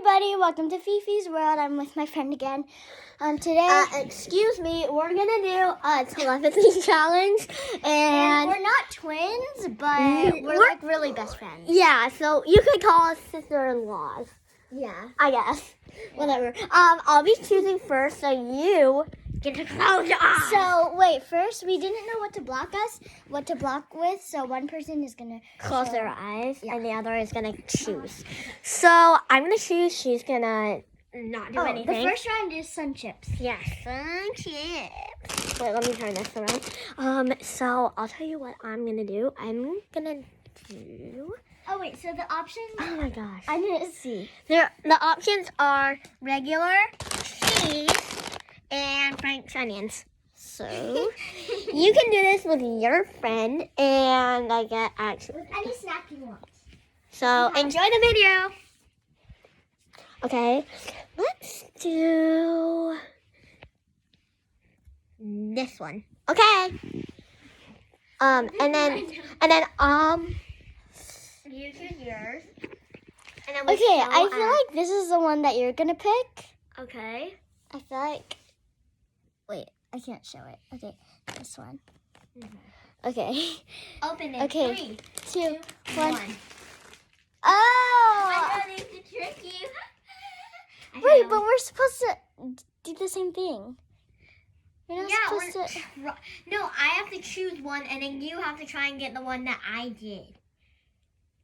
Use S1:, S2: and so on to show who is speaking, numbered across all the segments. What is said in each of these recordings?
S1: everybody, welcome to FIFI'S world. I'm with my friend again. Today,
S2: Excuse me, we're gonna do a telepathy challenge,
S1: and we're not twins, but we're like really best friends.
S2: Yeah, so you could call us sister-in-laws.
S1: Yeah,
S2: I guess. Whatever. I'll be choosing first, so you get to close your eyes.
S1: So wait, first we didn't know what to block with. So one person is gonna
S2: close their eyes, and the other is gonna choose.
S1: Uh-huh.
S2: So I'm gonna choose. She's gonna not do anything.
S1: The first round is sun chips.
S2: Yes, sun chips. Wait, let me turn this around. So I'll tell you what I'm gonna do. I'm gonna do.
S1: Oh wait, so the options.
S2: Oh my gosh.
S1: I didn't see.
S2: The options are regular, cheese, and Frank's onions. So you can do this with your friend, and I get actually
S1: With any snack you want.
S2: So enjoy the video. Okay, let's do this one. Okay. And then you choose yours. And then
S1: Okay, I feel like this is the one that you're gonna pick.
S2: Okay.
S1: I feel like. Wait, I can't show it. Okay, this one. Okay.
S2: Open it.
S1: Okay.
S2: 3,
S1: 2, 1.
S2: 1.
S1: Oh!
S2: I know this to trick you.
S1: Wait, but we're supposed to do the same thing. You're not supposed to.
S2: No, I have to choose one, and then you have to try and get the one that I did.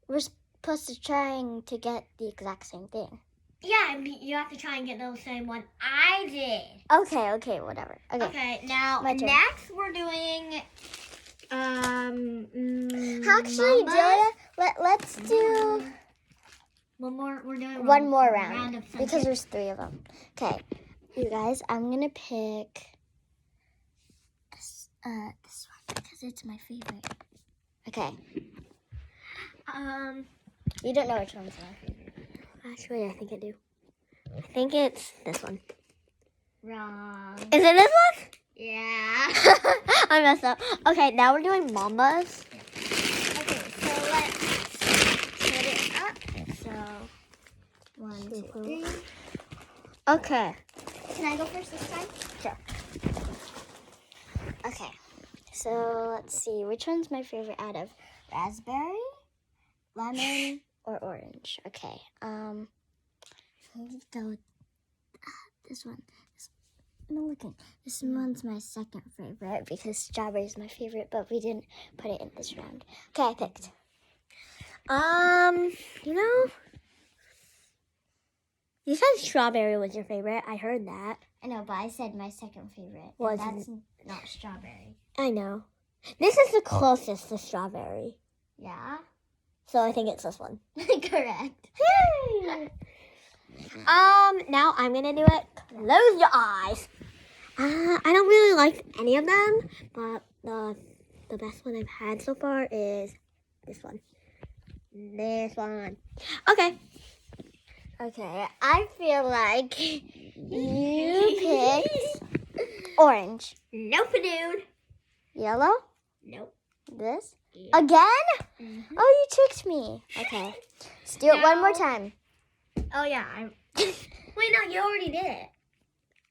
S1: We're supposed to trying to get the exact same thing.
S2: Yeah, you have to try and get the same one I did.
S1: Okay, whatever.
S2: Okay, now
S1: my turn.
S2: next we're doing
S1: Actually, Julia, let's do
S2: one more. We're doing
S1: one more round
S2: of
S1: because there's 3 of them. Okay, you guys, I'm gonna pick this one because it's my favorite. Okay. You don't know which one's my favorite.
S2: Actually, I think I do. I think it's this one.
S1: Wrong.
S2: Is it this one?
S1: Yeah.
S2: I messed up. Okay, now we're doing Mambas.
S1: Okay, so let's set it up. So, 1, 2, 3.
S2: Okay.
S1: Can I go first this time?
S2: Sure.
S1: Okay. So let's see. Which one's my favorite out of raspberry, lemon, or orange? Okay. Let's go with this one. No, looking. This one's my second favorite because strawberry is my favorite, but we didn't put it in this round. Okay, I picked.
S2: You said strawberry was your favorite. I heard that.
S1: I know, but I said my second favorite.
S2: Was
S1: that's not strawberry.
S2: I know. This is the closest to strawberry.
S1: Yeah?
S2: So I think it's this one.
S1: Correct.
S2: Yay! Now I'm gonna do it. Close your eyes. I don't really like any of them, but the best one I've had so far is this one. This one. Okay.
S1: Okay, I feel like you picked orange.
S2: Nope, dude.
S1: Yellow?
S2: Nope.
S1: This?
S2: Yeah.
S1: Again?
S2: Mm-hmm.
S1: Oh, you tricked me. Okay. Let's do it one more time.
S2: Oh, yeah. Wait, no, you already did it.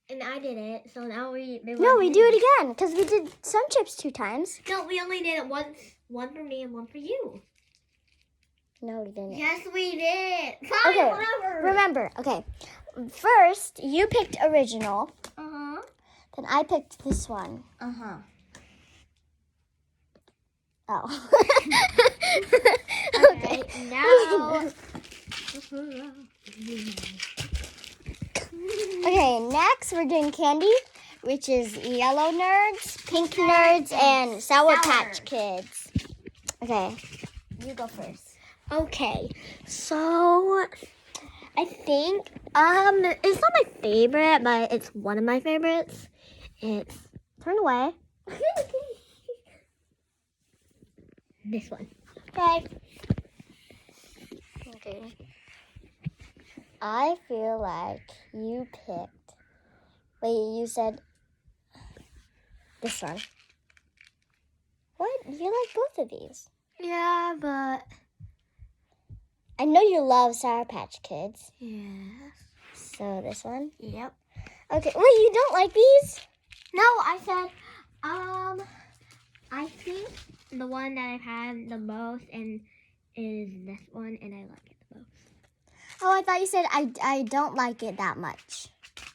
S2: And I did it, so now we do
S1: it again, because we did sun chips 2 times.
S2: No, we only did it once. One for me and one for you.
S1: No, we didn't.
S2: Yes, we did. Fine,
S1: Okay,
S2: whatever.
S1: remember. Okay, first, you picked original.
S2: Uh-huh.
S1: Then I picked this one.
S2: Uh-huh.
S1: Oh.
S2: Okay, now...
S1: Okay, next we're doing candy, which is yellow nerds, pink nerds, and Sour Patch Kids. Okay, you go first.
S2: Okay, so I think it's not my favorite, but it's one of my favorites. It's turn away. This one.
S1: Okay. Okay. I feel like you picked. Wait, you said this one. What? You like both of these?
S2: Yeah, but
S1: I know you love Sour Patch Kids.
S2: Yes.
S1: So this one?
S2: Yep.
S1: Okay. Wait, you don't like these?
S2: No, I said, I think the one that I've had the most and is this one, and I like it the most.
S1: Oh, I thought you said I don't like it that much.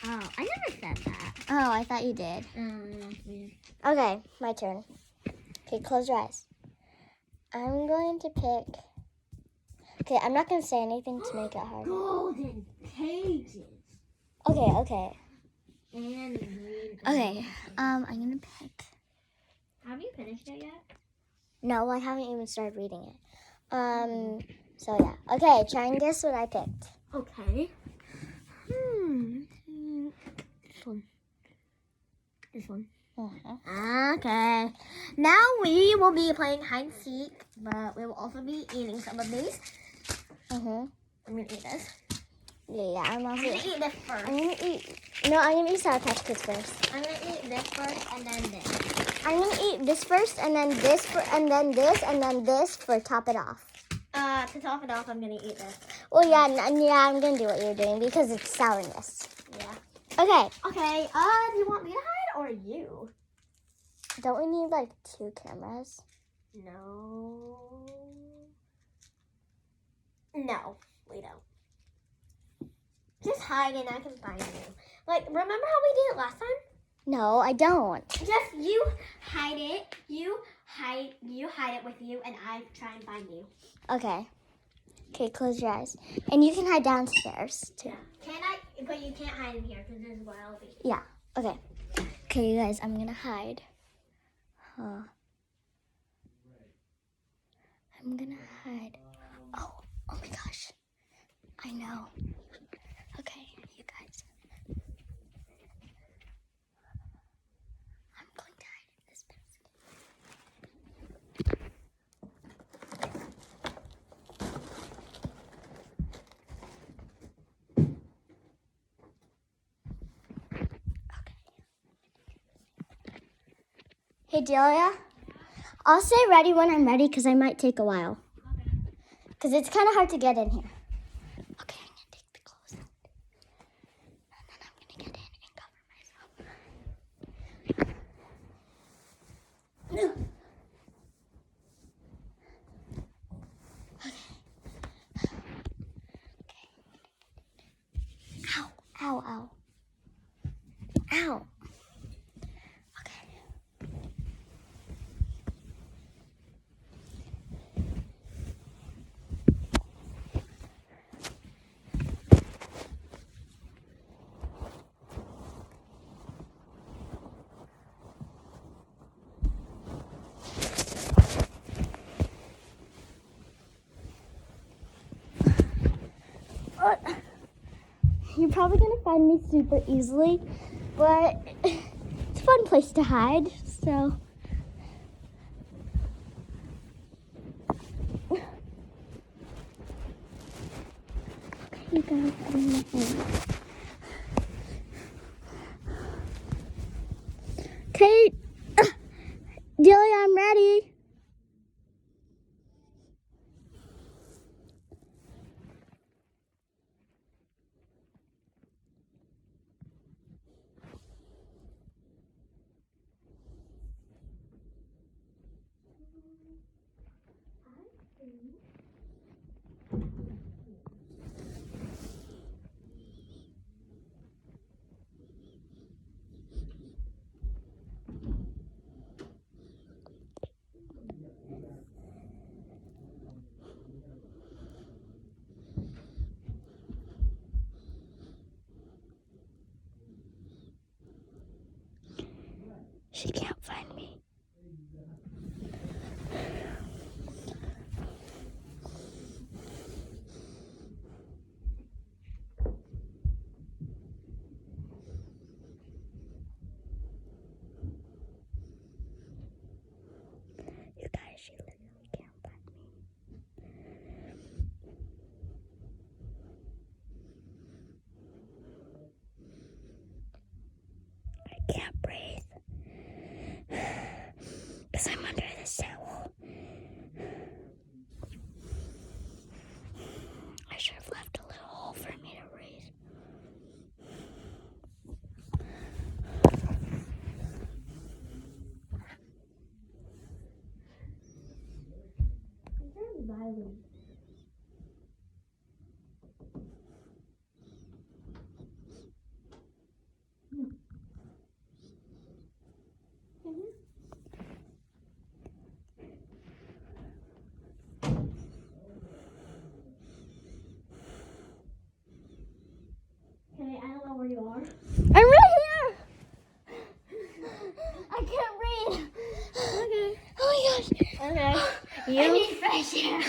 S2: Oh, I never said that.
S1: Oh, I thought you did.
S2: That's weird.
S1: Okay, my turn. Okay, close your eyes. I'm going to pick... Okay, I'm not going to say anything to make it hard.
S2: Golden pages.
S1: Okay.
S2: And green.
S1: Okay, I'm going to pick...
S2: Have you finished it yet?
S1: No, I haven't even started reading it. So yeah. Okay, try and guess what I picked.
S2: Okay. This one. Okay. Now we will be playing hide and seek, but we will also be eating some of these. I'm gonna eat this.
S1: Yeah, I'm
S2: I'm gonna eat this first.
S1: I'm gonna eat Sour Patch Kids first.
S2: I'm gonna eat this first and then this.
S1: I'm gonna eat this first, and then this, and then this, and then this for top it off.
S2: To top it off, I'm gonna eat this.
S1: Well, yeah, I'm gonna do what you're doing because it's sourness.
S2: Yeah.
S1: Okay.
S2: Okay. Do you want me to hide or you?
S1: Don't we need like 2 cameras?
S2: No. No, we don't. Just hide and I can find you. Like, remember how we did it last time?
S1: No, I don't.
S2: Just you hide it. You hide it with you, and I try and find you.
S1: Okay. Okay, close your eyes. And you can hide downstairs, too.
S2: Can I? But you can't hide in here because this is where I'll be.
S1: Yeah, okay. Okay, you guys, I'm gonna hide. I'm gonna hide. Oh my gosh. I know. Okay, you guys. I'm going to hide in this basket. Hey, Delia. I'll say ready when I'm ready because I might take a while. Because it's kind of hard to get in here. Okay, I'm going to take the clothes out. And then I'm going to get in and cover myself. Okay. Ow, ow, ow. Ow. You're probably going to find me super easily, but it's a fun place to hide, so. Okay, you guys, I'm going to hide. Okay, Delia, I'm ready. She can't find me. You guys, she literally can't find me. I can't breathe. Because I'm under the cell.
S2: belly. Okay, I don't know where you are.
S1: I'm right here. I can't breathe.
S2: Okay.
S1: Oh my gosh.
S2: Okay.
S1: I need fresh air.